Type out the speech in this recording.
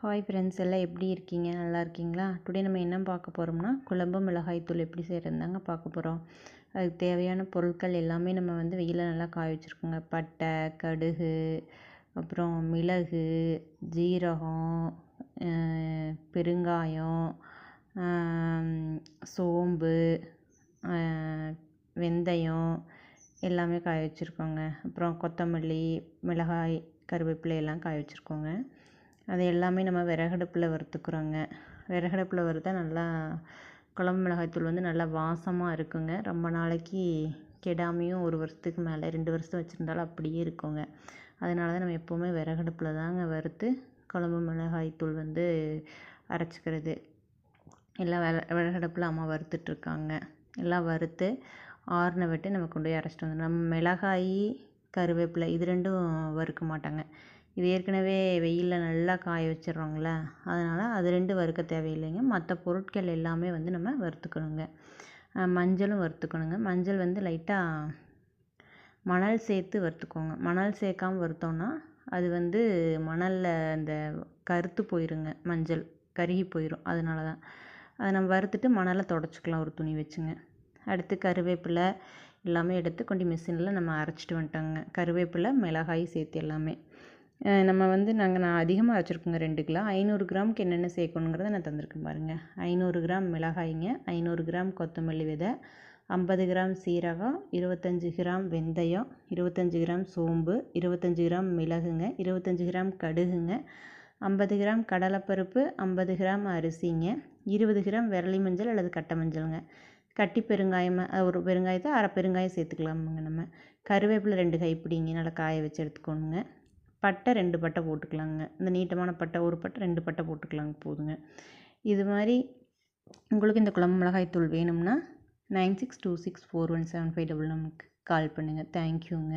Hi friends, எல்லாம் எப்படி இருக்கீங்க? நல்லா இருக்கீங்களா? டுடே நம்ம என்ன பார்க்க போகிறோம்னா, குழம்பு மிளகாய் தூள் எப்படி செய்கிறது தாங்க பார்க்க போகிறோம். அதுக்கு தேவையான பொருட்கள் எல்லாமே நம்ம வந்து வெயிலில் நல்லா காய வச்சுருக்கோங்க. பட்டை, கடுகு, அப்புறம் மிளகு, ஜீரகம், பெருங்காயம், சோம்பு, வெந்தயம் எல்லாமே காய வச்சுருக்கோங்க. அப்புறம் கொத்தமல்லி, மிளகாய், கருவேப்பிலை எல்லாம் காய வச்சுருக்கோங்க. அது எல்லாமே நம்ம விறகடுப்பில் வறுத்துக்கிறோங்க. விறகடுப்பில் வறுத்தா நல்லா குழம்பு மிளகாய்த்தூள் வந்து நல்லா வாசமாக இருக்குங்க. ரொம்ப நாளைக்கு கெடாமையும் 1 வருஷத்துக்கு மேலே 2 வருஷம் வச்சுருந்தாலும் அப்படியே இருக்குங்க. அதனால தான் நம்ம எப்போவுமே விறகடுப்பில் தாங்க வறுத்து குழம்பு மிளகாய்த்தூள் வந்து அரைச்சிக்கிறது. எல்லாம் விறகடுப்பில் அம்மா வறுத்துட்ருக்காங்க. எல்லாம் வறுத்து ஆறுன விட்டு நம்ம கொண்டு போய் அரைச்சிட்டு வந்துடும். நம்ம மிளகாய், கருவேப்பிலை இது 2ம் வறுக்க மாட்டாங்க. இது ஏற்கனவே வெயிலில் நல்லா காய வச்சிடுறோங்கள, அதனால் அது 2 வறுக்க தேவையில்லைங்க. மற்ற பொருட்கள் எல்லாமே வந்து நம்ம வறுத்துக்கணுங்க. மஞ்சளும் வறுத்துக்கணுங்க. மஞ்சள் வந்து லைட்டாக மணல் சேர்த்து வறுத்துக்கோங்க. மணல் சேர்க்காமல் வறுத்தோன்னா அது வந்து மணலில் அந்த கருத்து போயிருங்க. மஞ்சள் கருகி போயிடும். அதனால தான் அதை நம்ம வறுத்துட்டு மணலை தொடச்சிக்கலாம் ஒரு துணி வச்சுங்க. அடுத்து கருவேப்பிலை எல்லாமே எடுத்து கொண்டு மிஷினில் நம்ம அரைச்சிட்டு வந்துட்டோங்க. கருவேப்பிலை, மிளகாய் சேர்த்து எல்லாமே நம்ம வந்து நான் அதிகமாக வச்சுருக்கோங்க. 2 கிலோ 500 கிராமுக்கு என்னென்ன சேர்க்கணுங்கிறத நான் தந்திருக்கேன் பாருங்கள். 500 கிராம் மிளகாய்ங்க, 500 கிராம் கொத்தமல்லி விதை, 50 கிராம் சீரகம், 25 கிராம் வெந்தயம், 25 கிராம் சோம்பு, 25 கிராம் மிளகுங்க, 25 கிராம் கடுகுங்க, 50 கிராம் கடலைப்பருப்பு, 50 கிராம் அரிசிங்க, 20 கிராம் விரலி மஞ்சள் அல்லது கட்டை மஞ்சளுங்க, கட்டி பெருங்காயம் ஒரு பெருங்காயத்தை அரை பெருங்காயம் சேர்த்துக்கலாமுங்க. நம்ம கருவேப்பிலை 2 கைப்பிடிங்க நல்லா காய வச்சு எடுத்துக்கணுங்க. பட்டை 2 பட்டை போட்டுக்கலாங்க. இந்த நீட்டமான பட்டை 1 பட்டை 2 பட்டை போட்டுக்கலாங்க போதுங்க. இது மாதிரி உங்களுக்கு இந்த குழம்பு மிளகாய் தூள் வேணும்னா 96264175 நமக்கு கால் பண்ணுங்கள். தேங்க்யூங்க.